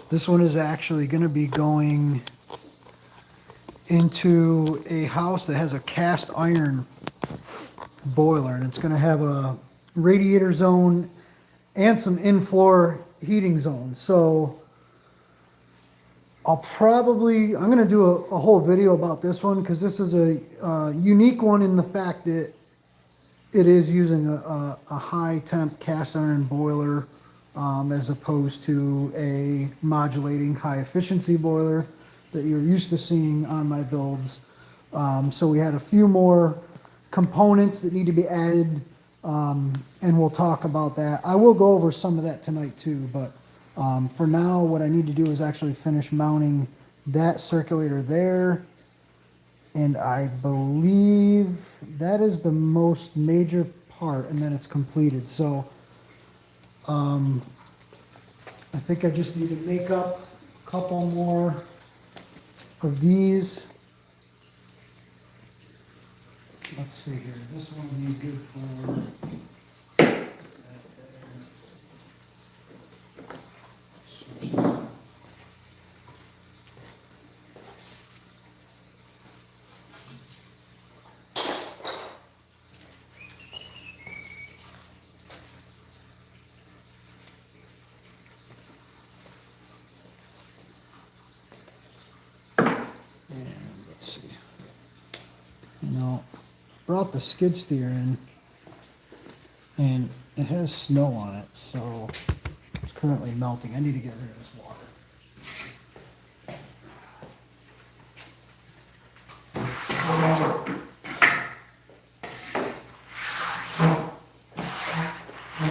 This one is actually going to be going into a house that has a cast iron boiler, and it's going to have a radiator zone and some in-floor heating zones. So I'm going to do a whole video about this one because this is a unique one in the fact that it is using a high temp cast iron boiler as opposed to a modulating high efficiency boiler that you're used to seeing on my builds. So we had a few more components that need to be added, and we'll talk about that. I will go over some of that tonight too, but for now what I need to do is actually finish mounting that circulator there, and I believe that is the most major part, and then it's completed. So I think I just need to make up a couple more of these. Let's see here. This one would be good for let's see. You know, brought the skid steer in, and it has snow on it, so it's currently melting. I need to get rid of this water.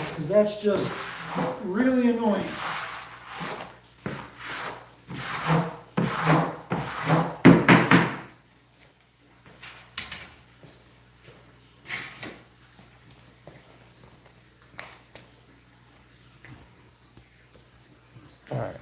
Because that's just really annoying. All right.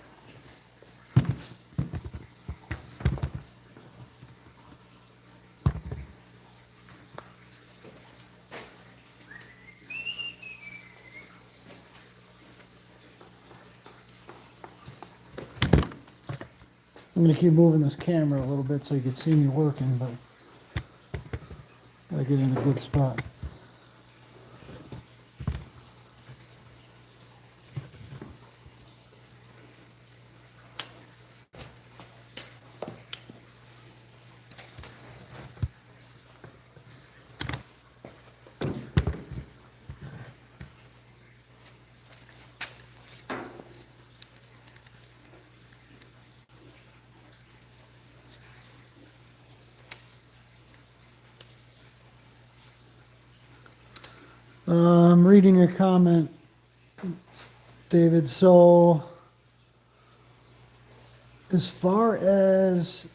I'm going to keep moving this camera a little bit so you can see me working, but gotta get in a good spot. I'm reading your comment, David. So, as far as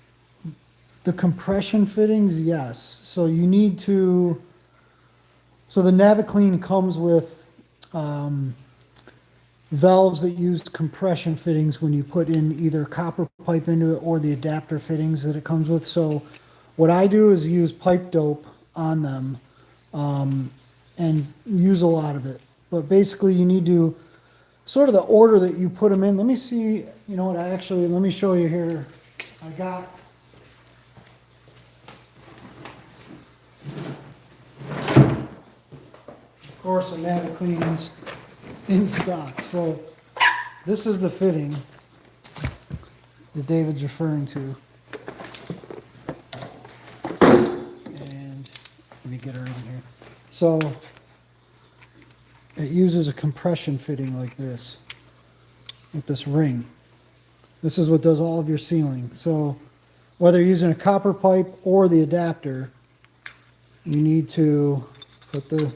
the compression fittings, yes. So you need to, so the Naviclean comes with valves that use compression fittings when you put in either copper pipe into it or the adapter fittings that it comes with. So what I do is use pipe dope on them and use a lot of it. But basically you need to, sort of the order that you put them in. Let me see, you know what, let me show you here. I got, of course, a Naviclean in stock. So this is the fitting that David's referring to. And let me get her in here. So it uses a compression fitting like this with this ring. This is what does all of your sealing. So whether you're using a copper pipe or the adapter, you need to put the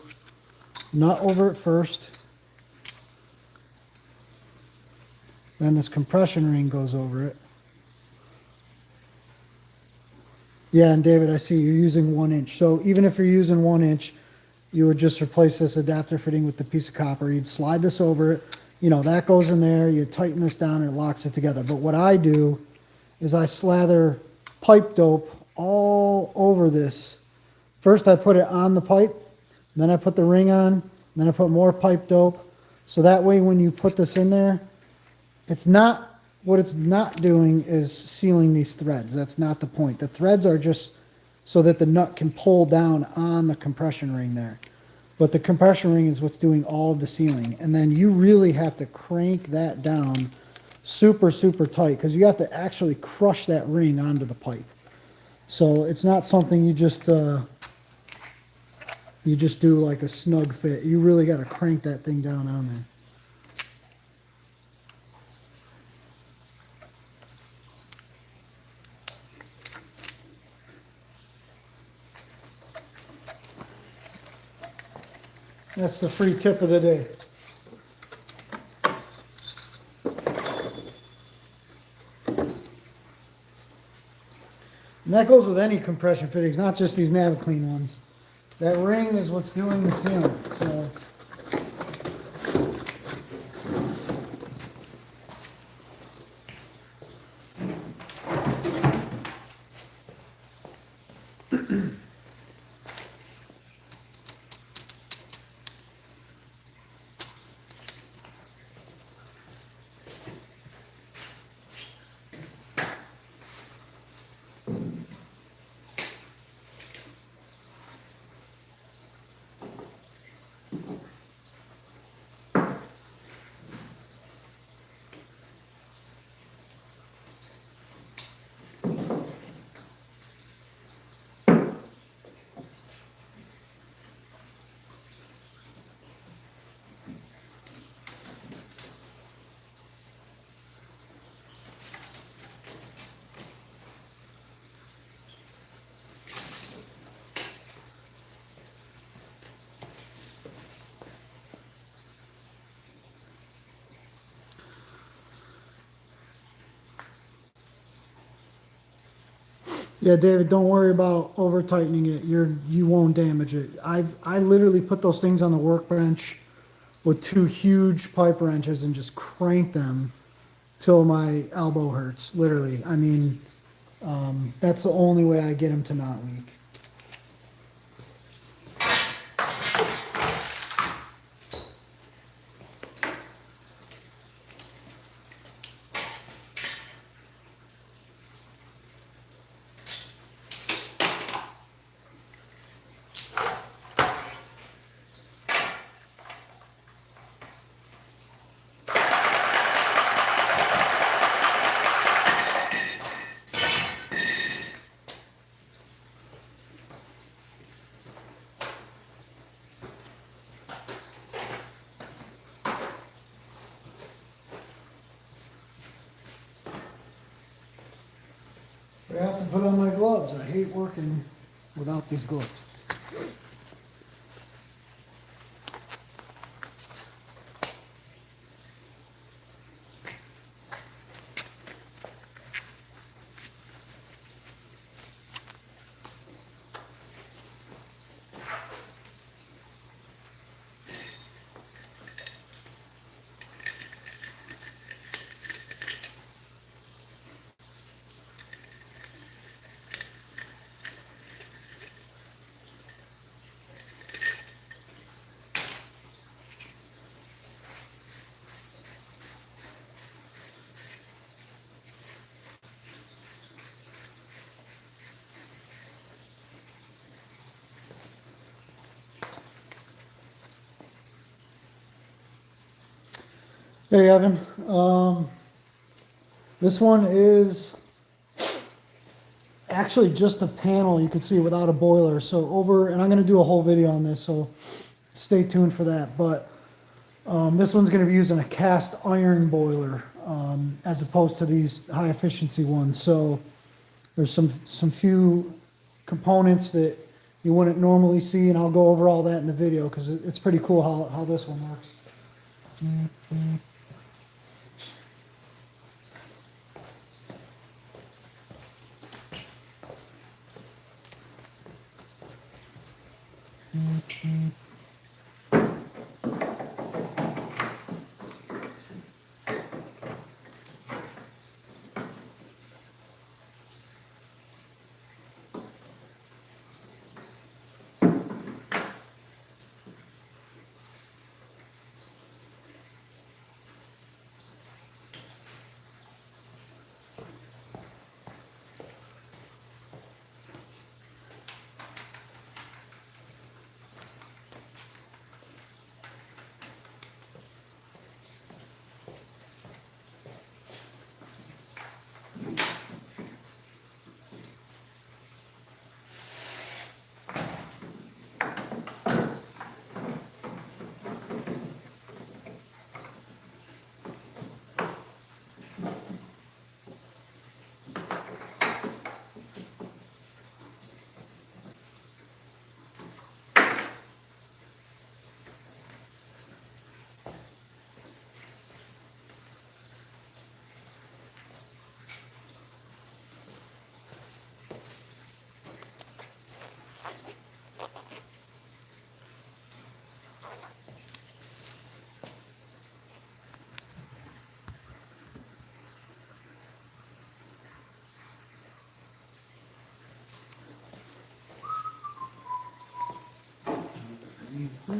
nut over it first. Then this compression ring goes over it. Yeah, and David, I see you're using 1 inch. So even if you're using 1 inch, you would just replace this adapter fitting with the piece of copper. You'd slide this over it. You know, that goes in there. You tighten this down and it locks it together. But what I do is I slather pipe dope all over this. First I put it on the pipe, then I put the ring on, then I put more pipe dope. So that way when you put this in there, it's not what it's not doing is sealing these threads. That's not the point. The threads are just so that the nut can pull down on the compression ring there. But the compression ring is what's doing all of the sealing. And then you really have to crank that down super, super tight because you have to actually crush that ring onto the pipe. So it's not something you just do like a snug fit. You really got to crank that thing down on there. That's the free tip of the day. And that goes with any compression fittings, not just these Naviclean ones. That ring is what's doing the sealing. So yeah, David, don't worry about over tightening it. You won't damage it. I literally put those things on the workbench with two huge pipe wrenches and just crank them till my elbow hurts. Literally, I mean, that's the only way I get them to not leak. I have to put on my gloves. I hate working without these gloves. Hey Evan, this one is actually just a panel, you can see, without a boiler. So and I'm going to do a whole video on this, so stay tuned for that. But this one's going to be using a cast iron boiler as opposed to these high efficiency ones. So there's some few components that you wouldn't normally see, and I'll go over all that in the video because it's pretty cool how this one works.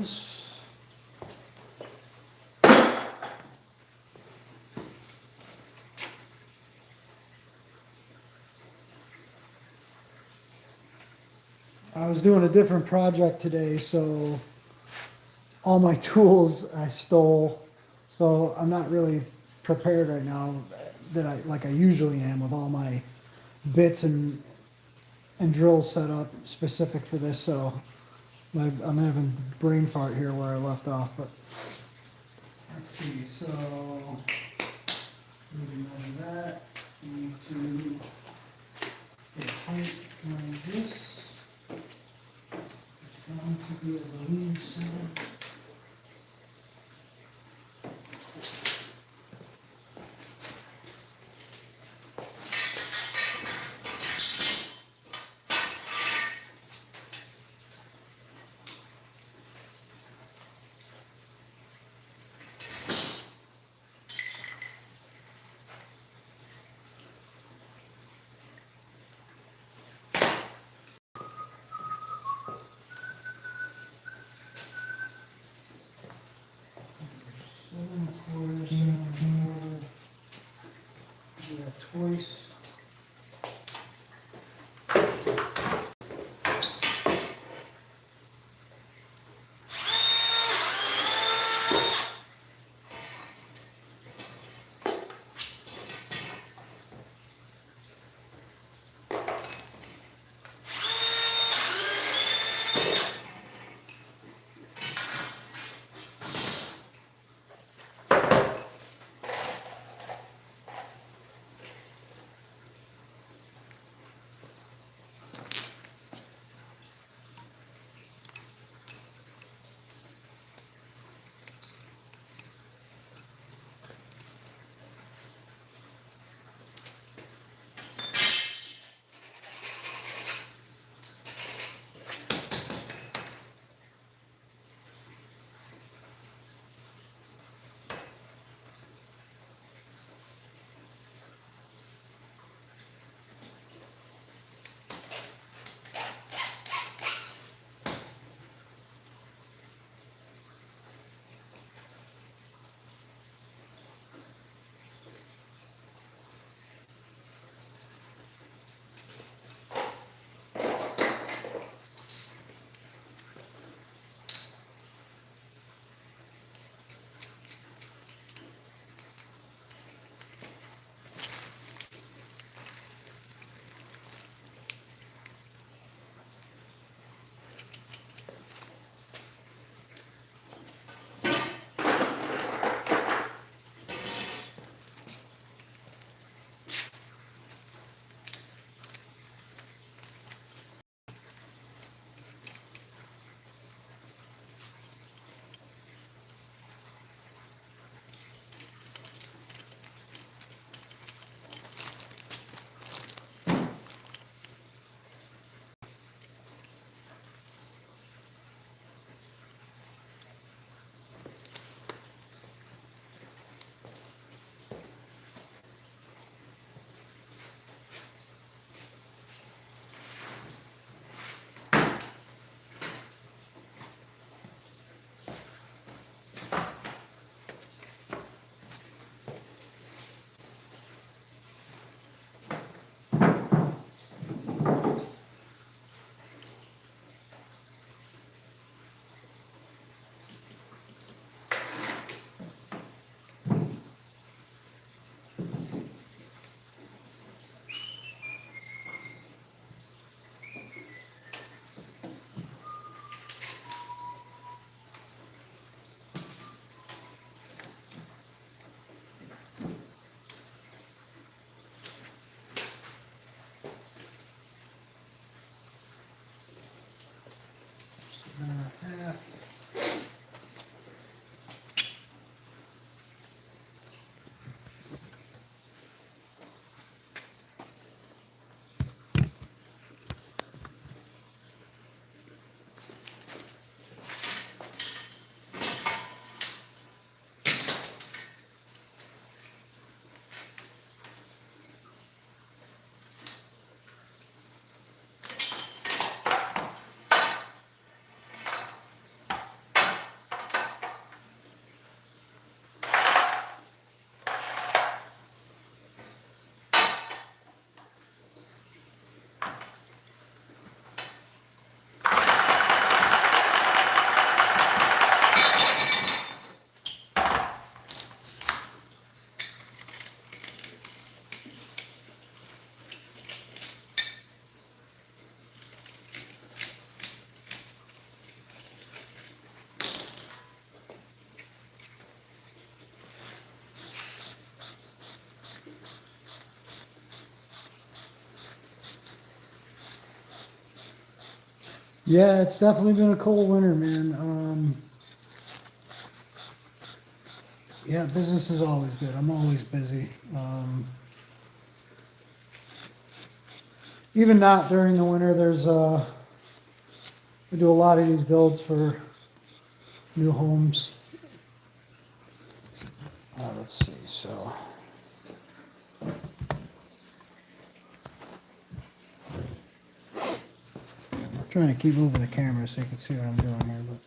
is. I was doing a different project today, so all my tools I stole. So I'm not really prepared right now that like I usually am with all my bits and drills set up specific for this. So I'm having brain fart here where I left off, but let's see. So moving on to that, need to get height like this. Going to be a lean center. Yeah, twice. Yeah, it's definitely been a cold winter, man. Yeah, business is always good. I'm always busy. Even not during the winter, we do a lot of these builds for new homes. Let's see, so. I'm trying to keep moving the camera so you can see what I'm doing here, but.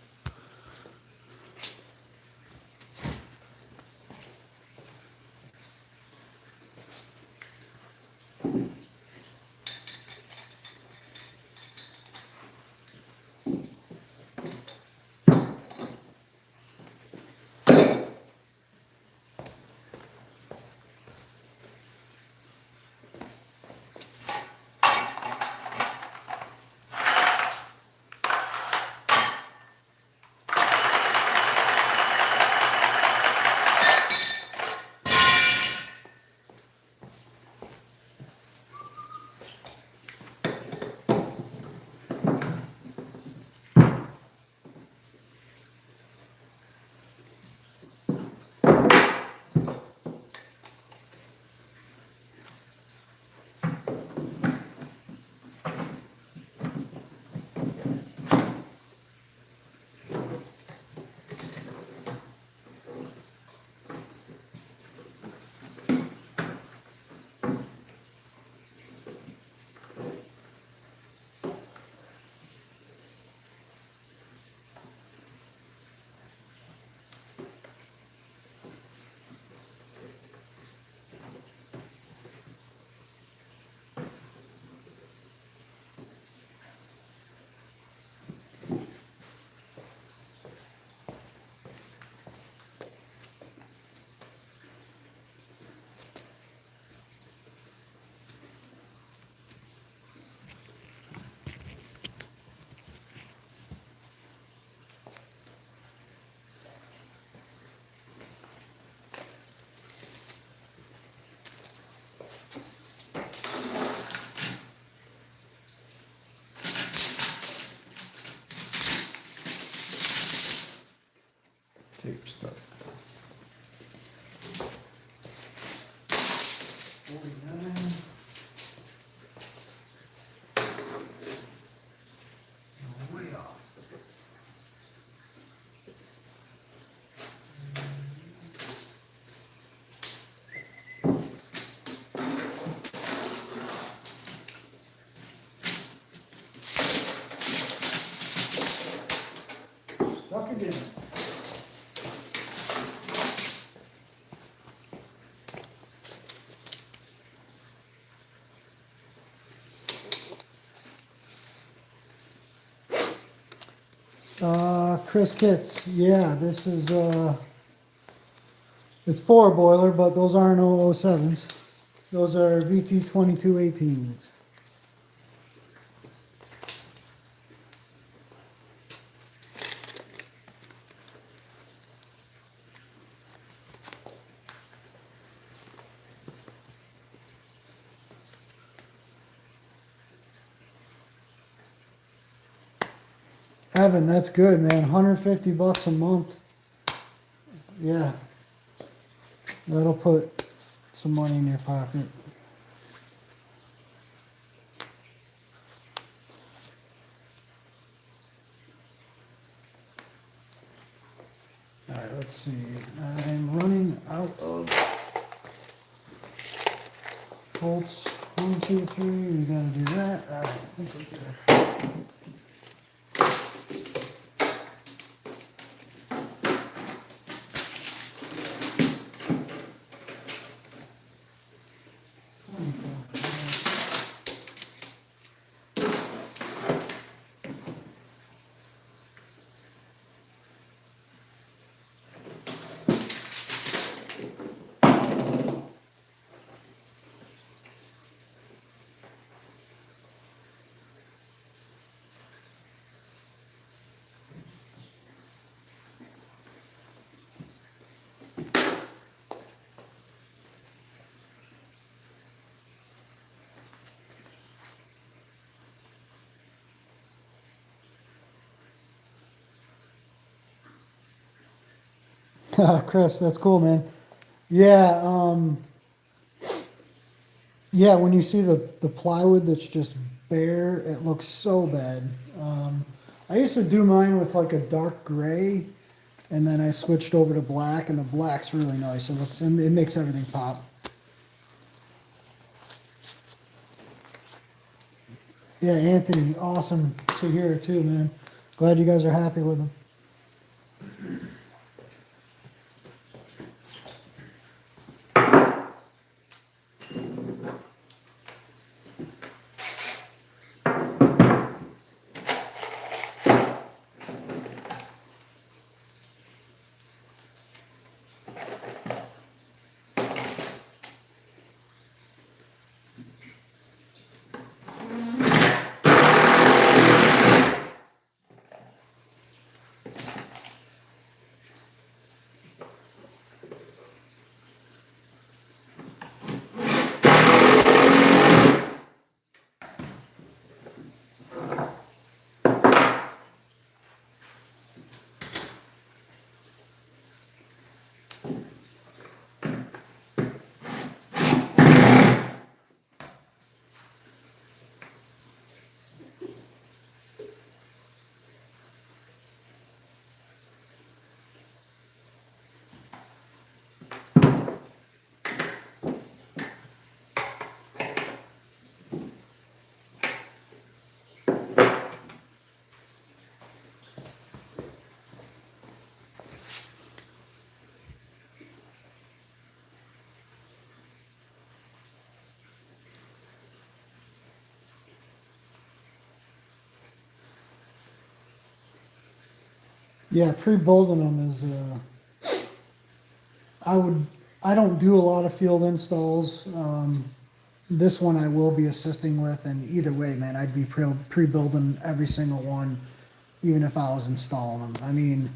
Tape stuck. 49. Way off. Stuck again. Chris Kitts, yeah, this is, it's 4 boiler, but those aren't 007s. Those are VT2218s. Evan, that's good, man. 150 bucks a month. Yeah. That'll put some money in your pocket. Alright, let's see. I'm running out of bolts. 1, 2, 3. We gotta do that. Alright, I think we're good. Chris, that's cool, man. Yeah, yeah, when you see the plywood that's just bare, it looks so bad. I used to do mine with like a dark gray, and then I switched over to black, and the black's really nice. It makes everything pop. Yeah, Anthony, awesome to hear too, man. Glad you guys are happy with him. Yeah, pre-building them is, I don't do a lot of field installs. This one I will be assisting with, and either way, man, I'd be pre-building every single one, even if I was installing them. I mean,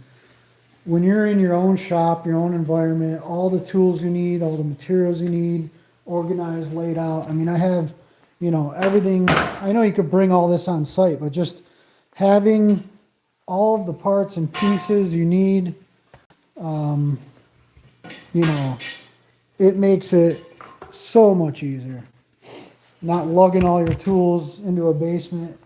when you're in your own shop, your own environment, all the tools you need, all the materials you need, organized, laid out. I mean, I have, everything. I know you could bring all this on site, but just having all of the parts and pieces you need, you know, it makes it so much easier. Not lugging all your tools into a basement.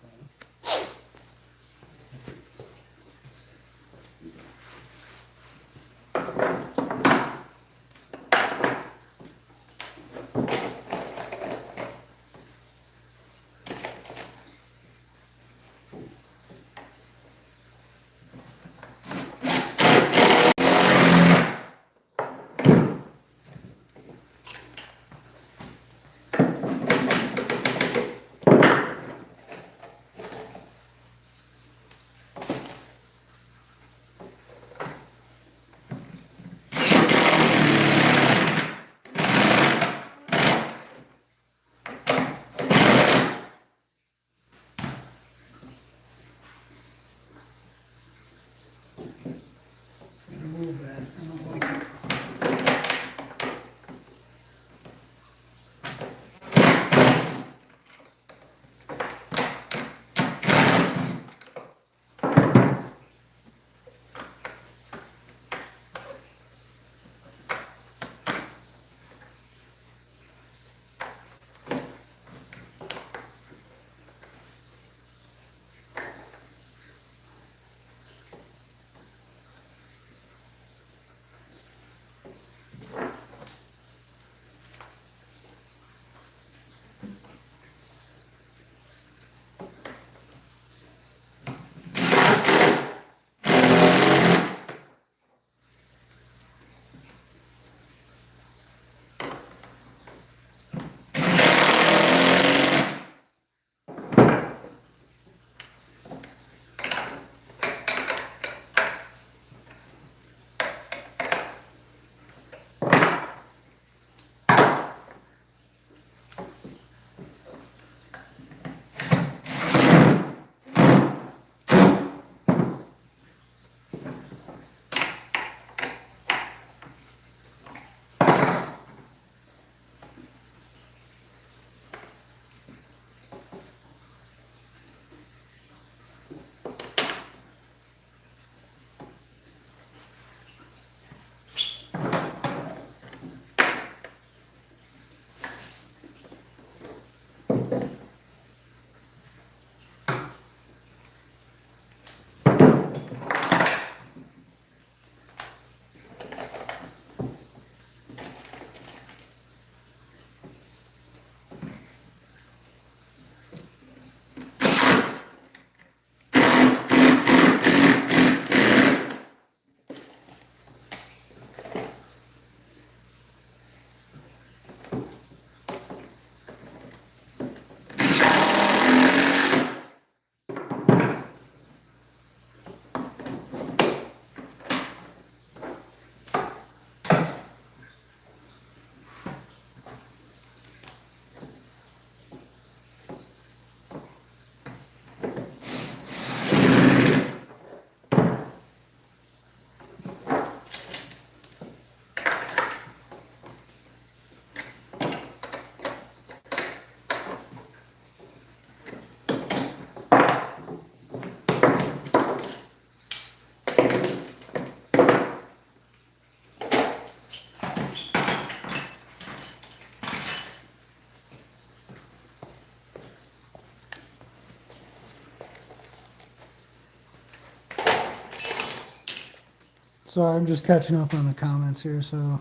Sorry, I'm just catching up on the comments here, so.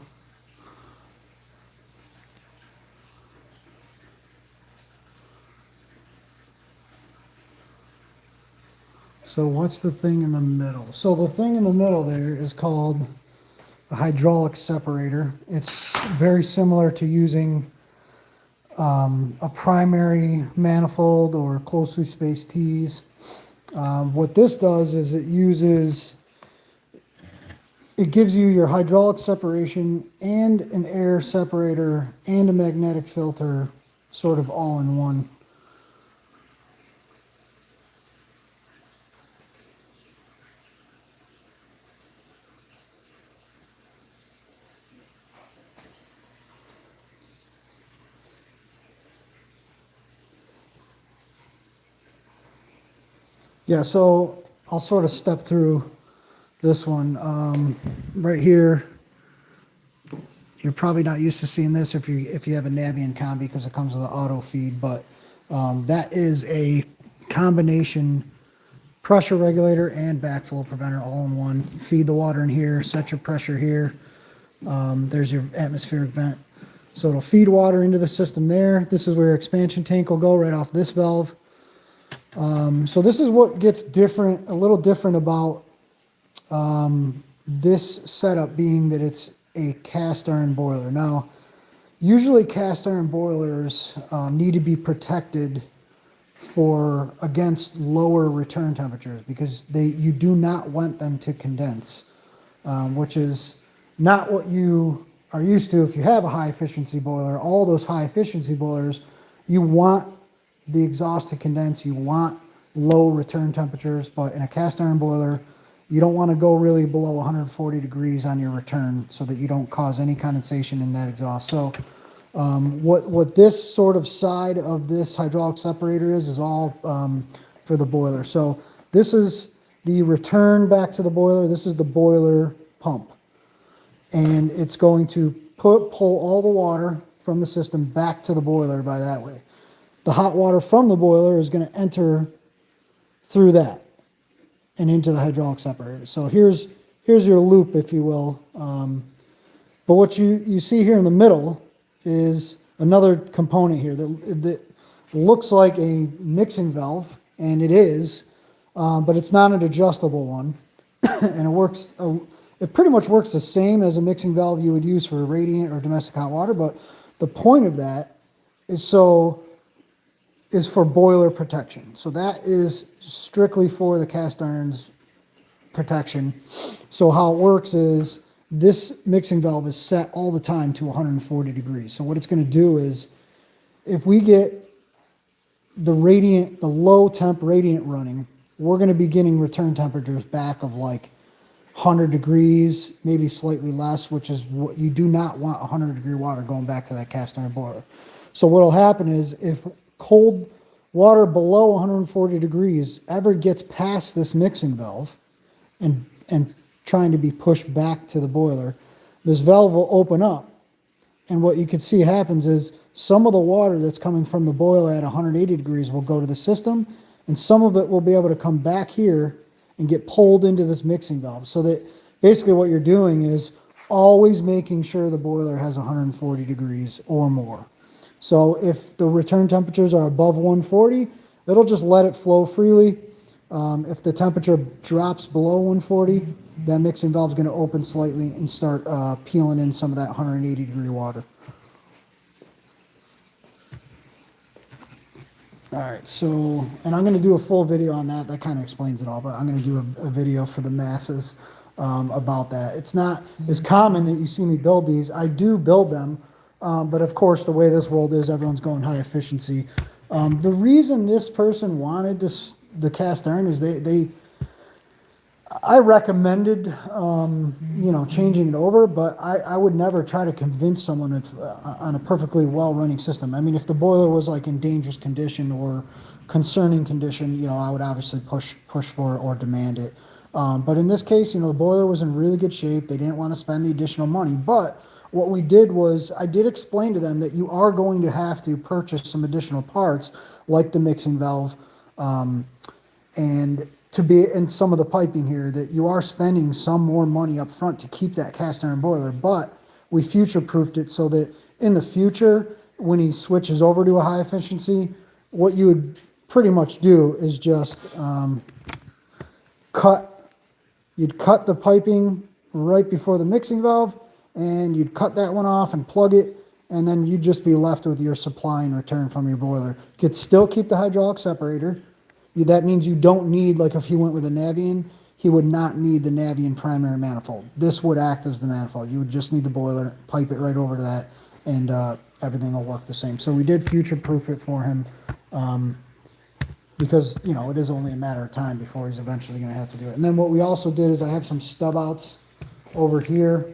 So what's the thing in the middle? So the thing in the middle there is called a hydraulic separator. It's very similar to using a primary manifold or closely spaced tees. What this does is it gives you your hydraulic separation and an air separator and a magnetic filter sort of all in one. Yeah, so I'll sort of step through this one. Right here, you're probably not used to seeing this if you have a Navien combi because it comes with an auto feed, but that is a combination pressure regulator and backflow preventer all in one. Feed the water in here, set your pressure here. There's your atmospheric vent. So it'll feed water into the system there. This is where your expansion tank will go right off this valve. So this is what gets different, a little different about this setup being that it's a cast iron boiler. Now, usually cast iron boilers need to be protected against lower return temperatures because you do not want them to condense, which is not what you are used to if you have a high efficiency boiler. All those high efficiency boilers, you want the exhaust to condense, you want low return temperatures, but in a cast iron boiler, you don't want to go really below 140 degrees on your return so that you don't cause any condensation in that exhaust. So what this sort of side of this hydraulic separator is all for the boiler. So this is the return back to the boiler. This is the boiler pump. And it's going to pull all the water from the system back to the boiler by that way. The hot water from the boiler is going to enter through that and into the hydraulic separator. So here's your loop, if you will. But what you see here in the middle is another component here that looks like a mixing valve, and it is, but it's not an adjustable one. And it pretty much works the same as a mixing valve you would use for radiant or domestic hot water, but the point of that is for boiler protection. So that is strictly for the cast iron's protection. So how it works is this mixing valve is set all the time to 140 degrees. So what it's going to do is if we get the low temp radiant running, we're going to be getting return temperatures back of like 100 degrees, maybe slightly less, which is what you do not want 100 degree water going back to that cast iron boiler. So what will happen is if cold water below 140 degrees ever gets past this mixing valve and trying to be pushed back to the boiler, this valve will open up. And what you can see happens is some of the water that's coming from the boiler at 180 degrees will go to the system, and some of it will be able to come back here and get pulled into this mixing valve. So that basically what you're doing is always making sure the boiler has 140 degrees or more. So if the return temperatures are above 140, it'll just let it flow freely. If the temperature drops below 140, that mixing valve is going to open slightly and start peeling in some of that 180 degree water. All right, so, and I'm going to do a full video on that. That kind of explains it all, but I'm going to do a video for the masses about that. It's not as common that you see me build these. I do build them. But of course, the way this world is, everyone's going high efficiency. The reason this person wanted the cast iron is I recommended, changing it over, but I would never try to convince someone on a perfectly well-running system. I mean, if the boiler was like in dangerous condition or concerning condition, I would obviously push for it or demand it. But in this case, the boiler was in really good shape. They didn't want to spend the additional money, but what we did was I did explain to them that you are going to have to purchase some additional parts like the mixing valve. And to be in some of the piping here, that you are spending some more money up front to keep that cast iron boiler, but we future-proofed it so that in the future, when he switches over to a high efficiency, what you would pretty much do is just you'd cut the piping right before the mixing valve, and you'd cut that one off and plug it, and then you'd just be left with your supply in return from your boiler. You could still keep the hydraulic separator. That means you don't need, like if he went with a Navion, he would not need the Navion primary manifold. This would act as the manifold. You would just need the boiler, pipe it right over to that, and everything will work the same. So we did future-proof it for him, because, you know, it is only a matter of time before he's eventually going to have to do it. And then what we also did is I have some stub outs over here,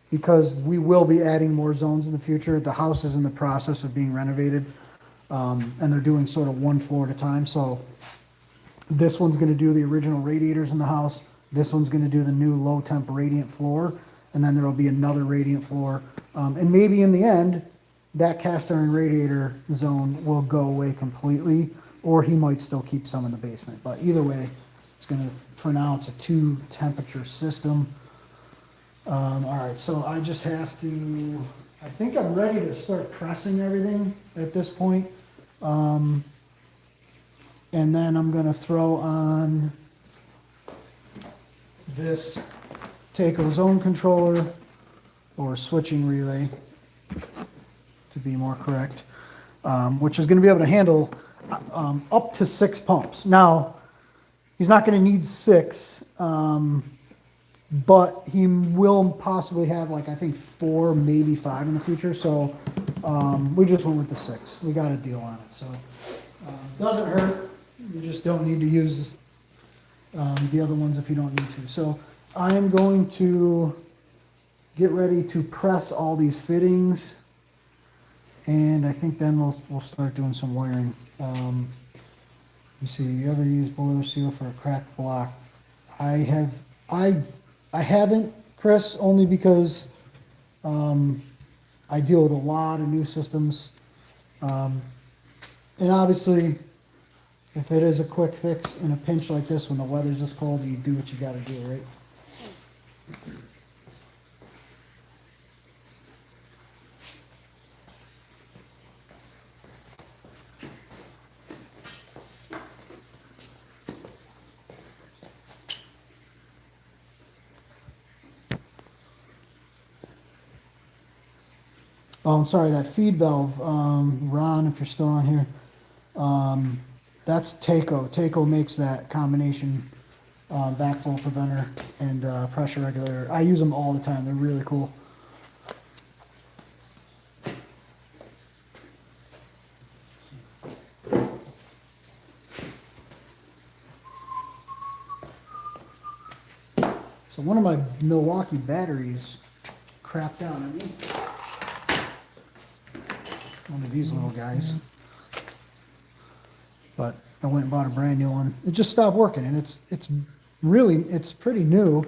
because we will be adding more zones in the future. The house is in the process of being renovated, and they're doing sort of one floor at a time. So this one's going to do the original radiators in the house. This one's going to do the new low temp radiant floor, and then there will be another radiant floor. And maybe in the end, that cast iron radiator zone will go away completely, or he might still keep some in the basement. But either way, it's going to, for now, it's a 2 temperature system. All right, so I just have to, I think I'm ready to start pressing everything at this point. And then I'm going to throw on this Taco zone controller, or switching relay to be more correct, which is going to be able to handle up to 6 pumps. Now, he's not going to need 6, but he will possibly have, like, I think 4, maybe 5 in the future. So we just went with the 6. We got a deal on it. So doesn't hurt. You just don't need to use the other ones if you don't need to. So I am going to get ready to press all these fittings, and I think then we'll start doing some wiring. You see, you ever use boiler seal for a cracked block? I haven't, Chris, only because I deal with a lot of new systems, and obviously, if it is a quick fix in a pinch like this when the weather's this cold, you do what you got to do, right? Oh, I'm sorry, that feed valve, Ron, if you're still on here, that's Taco. Taco makes that combination backflow preventer and pressure regulator. I use them all the time. They're really cool. So one of my Milwaukee batteries crapped out on me. One of these little guys. But I went and bought a brand new one. It just stopped working, and it's pretty new,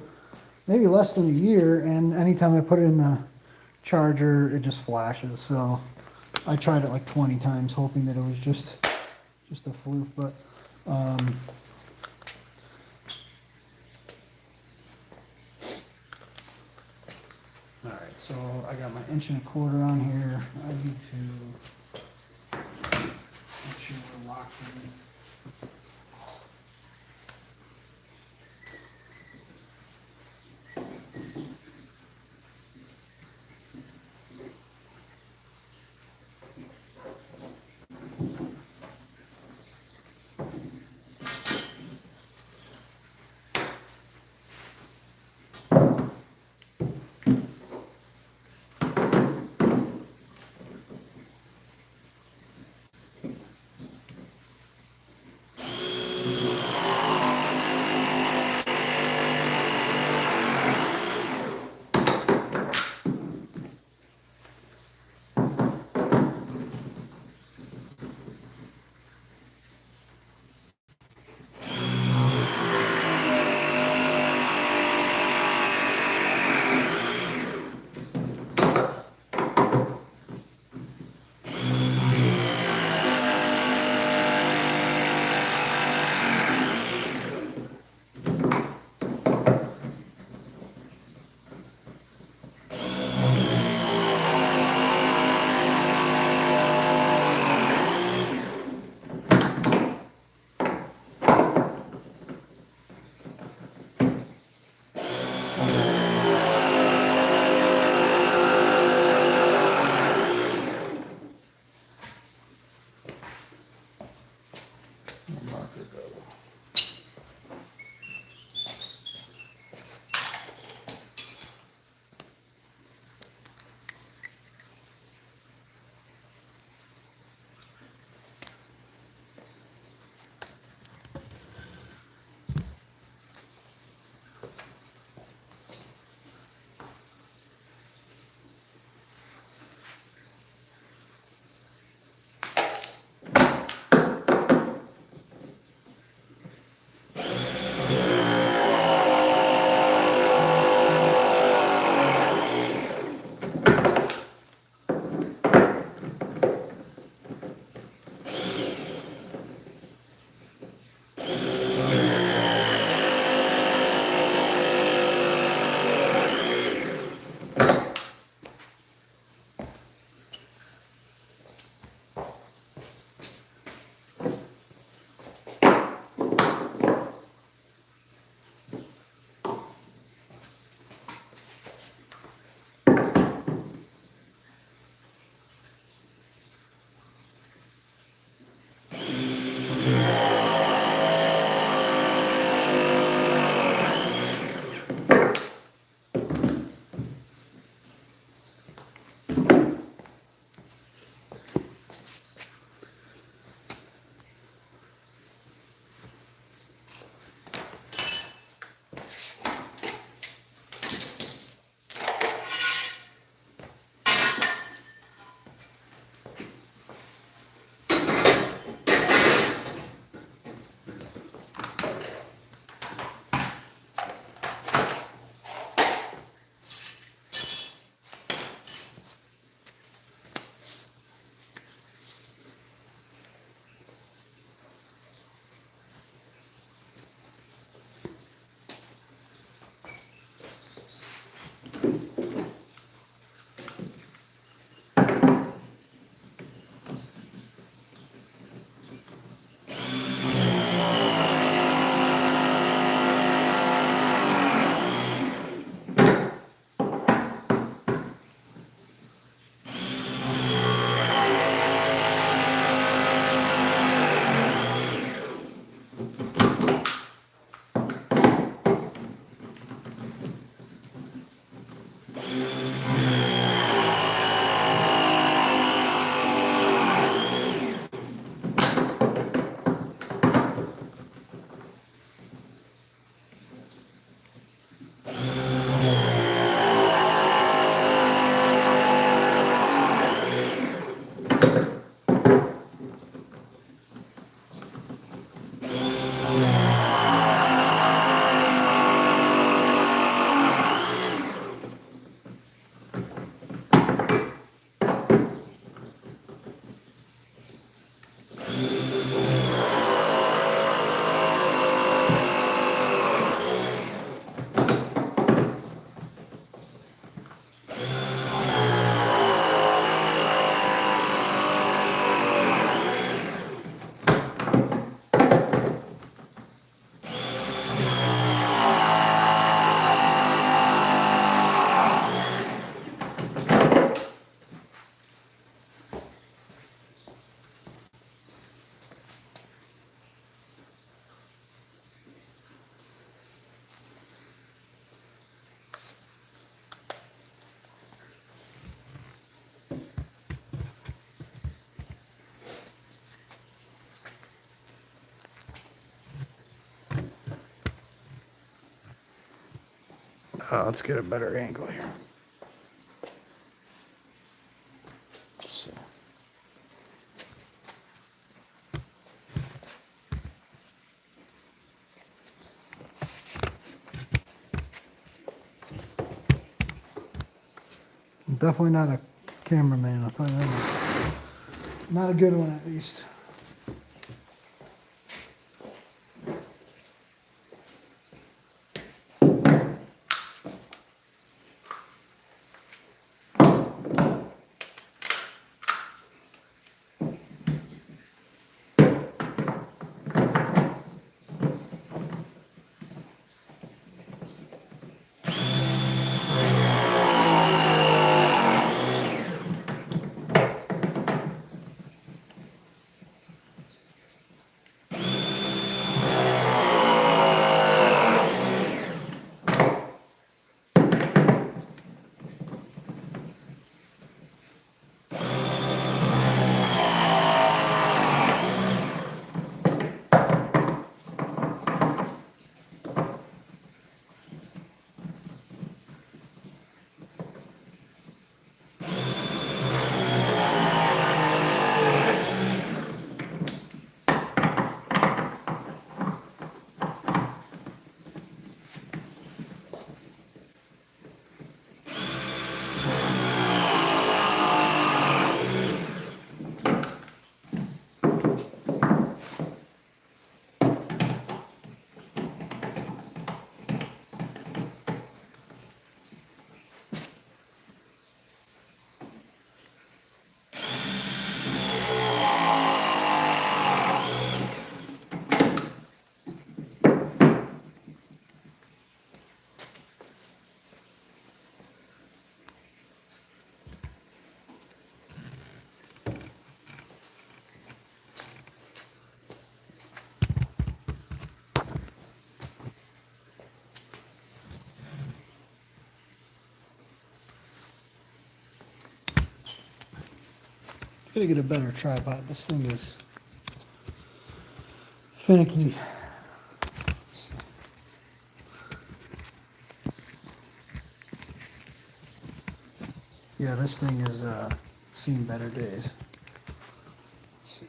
maybe less than a year, and anytime I put it in the charger, it just flashes. So I tried it like 20 times, hoping that it was just a fluke. But all right, so I got my 1.25 inch on here. I need to make sure we're locked in. Let's get a better angle here. Let's see. I'm definitely not a cameraman, I'll tell you that much. Not a good one, at least. Gotta get a better tripod. This thing is finicky. Yeah, this thing has seen better days. Let's see.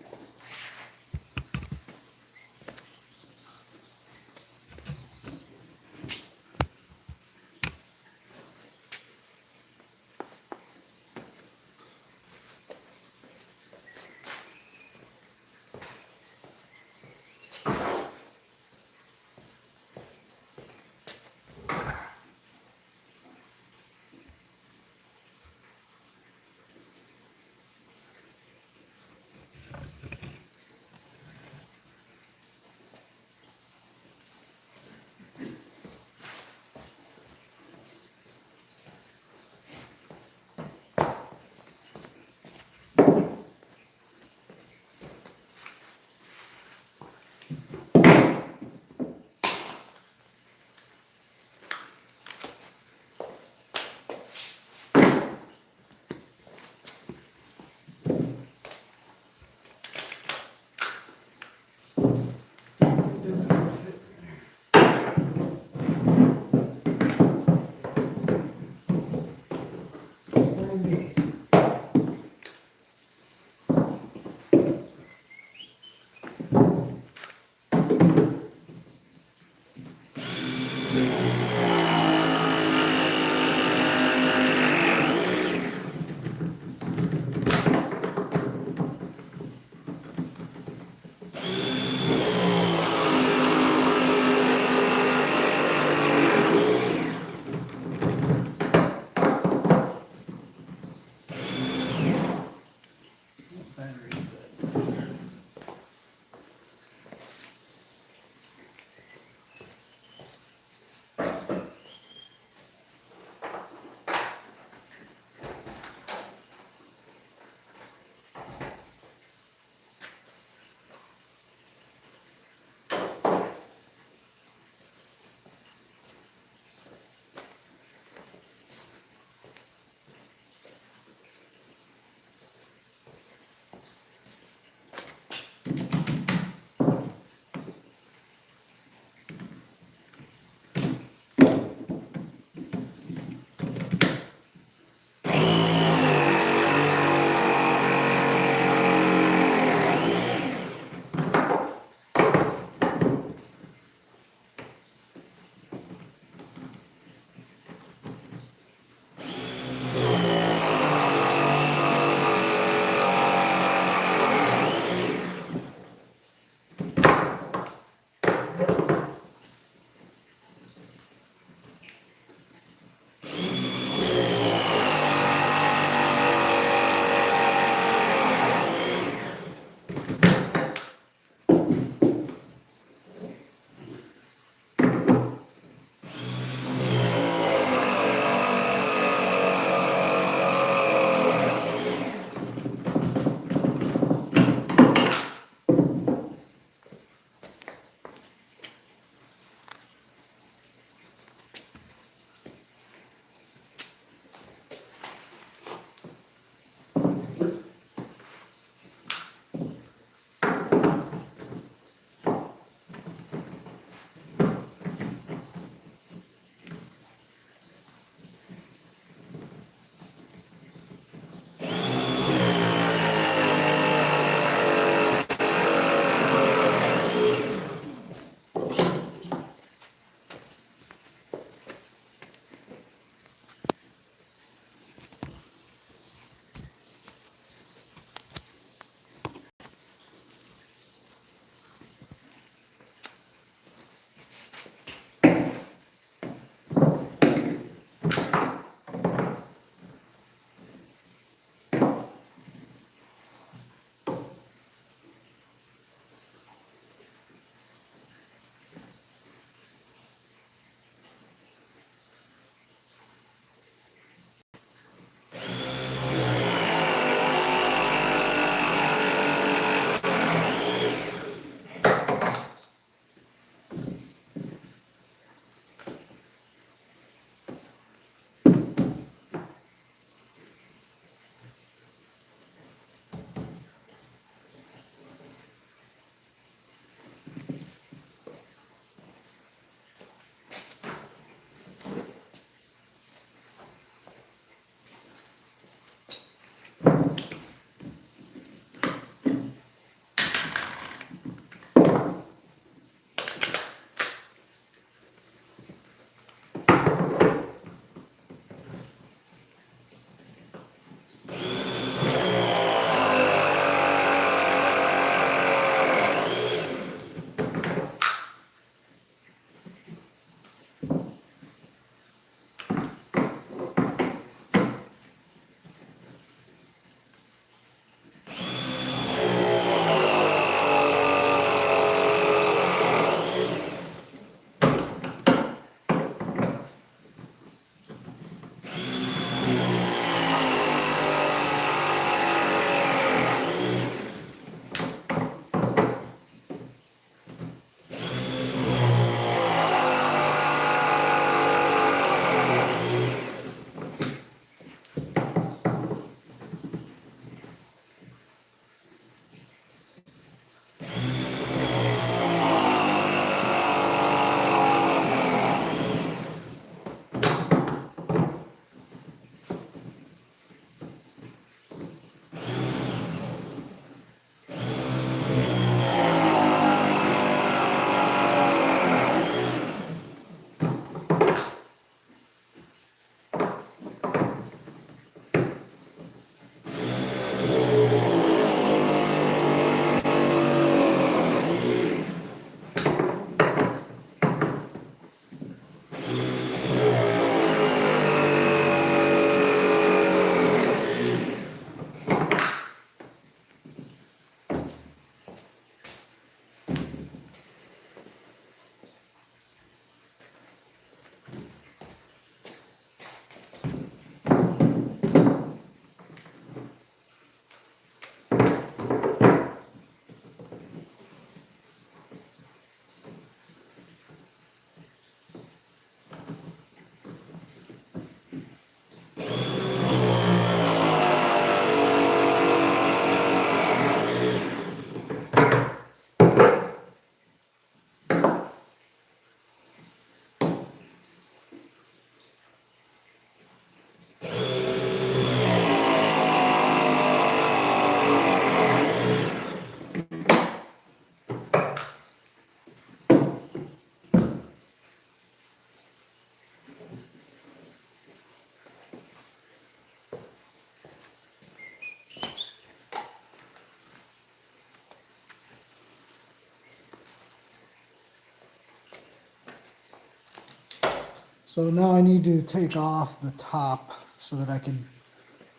So now I need to take off the top so that I can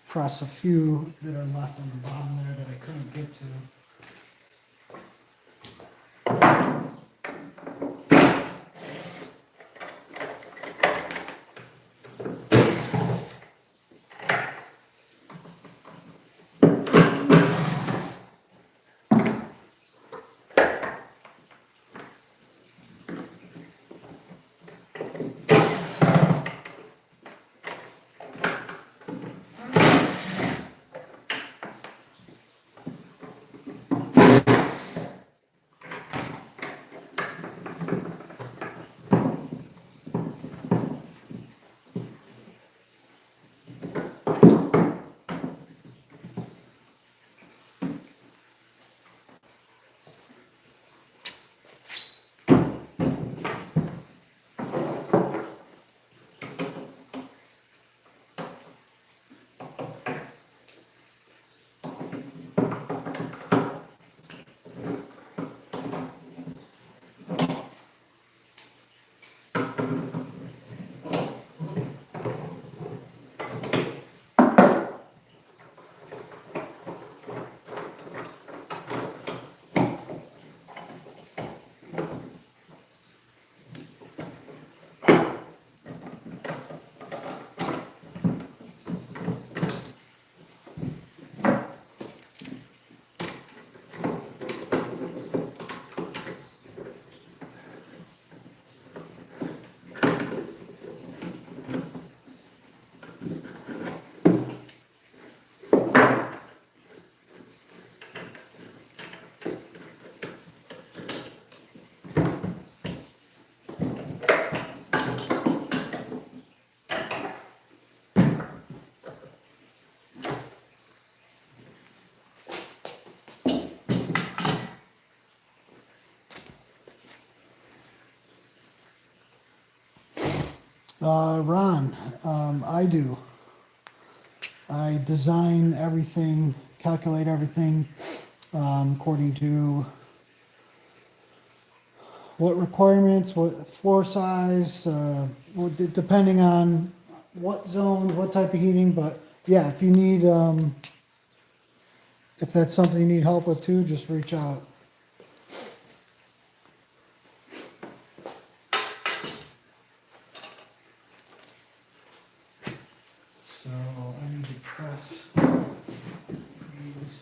press a few that are left on the bottom there that I couldn't get to. Ron, I do. I design everything, calculate everything according to what requirements, what floor size, depending on what zones, what type of heating. But yeah, if you need, if that's something you need help with too, just reach out. So I need to press these.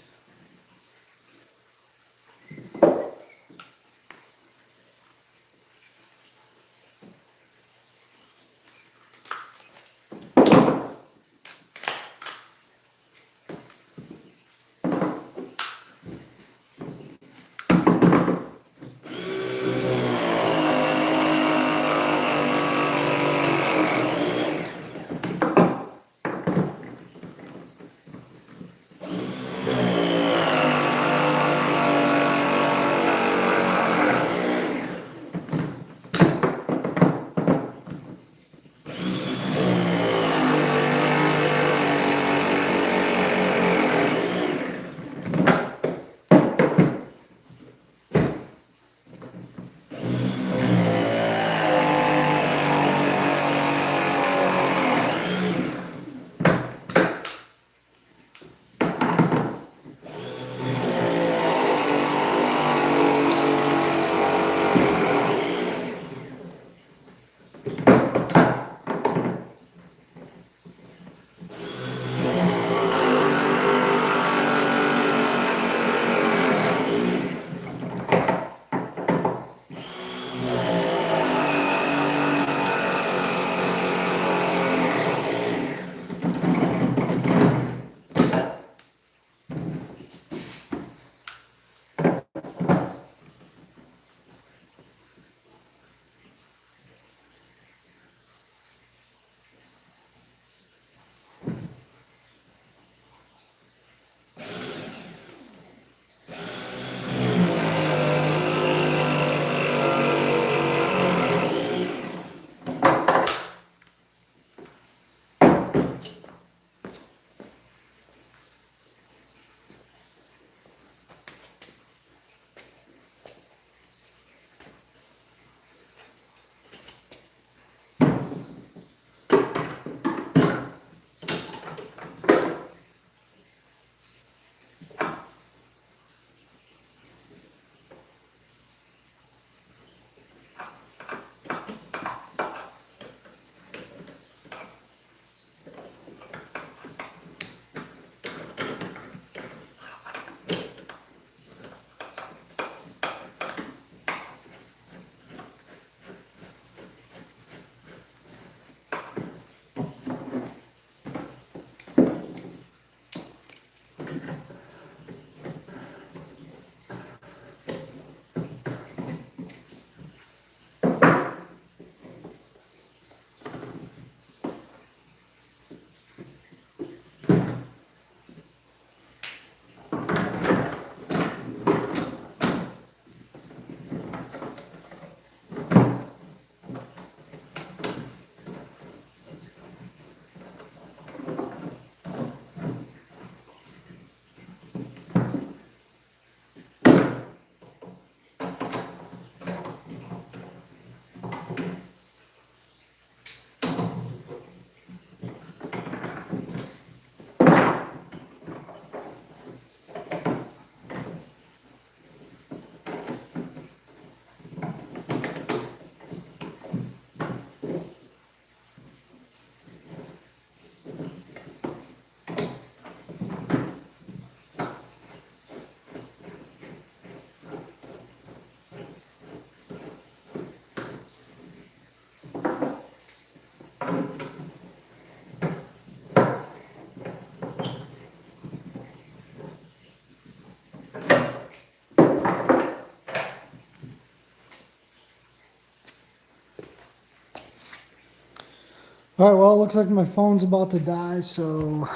All right, well, it looks like my phone's about to die, so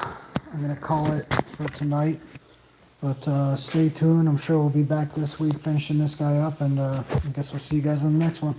I'm gonna call it for tonight. But stay tuned. I'm sure we'll be back this week finishing this guy up, and I guess we'll see you guys on the next one.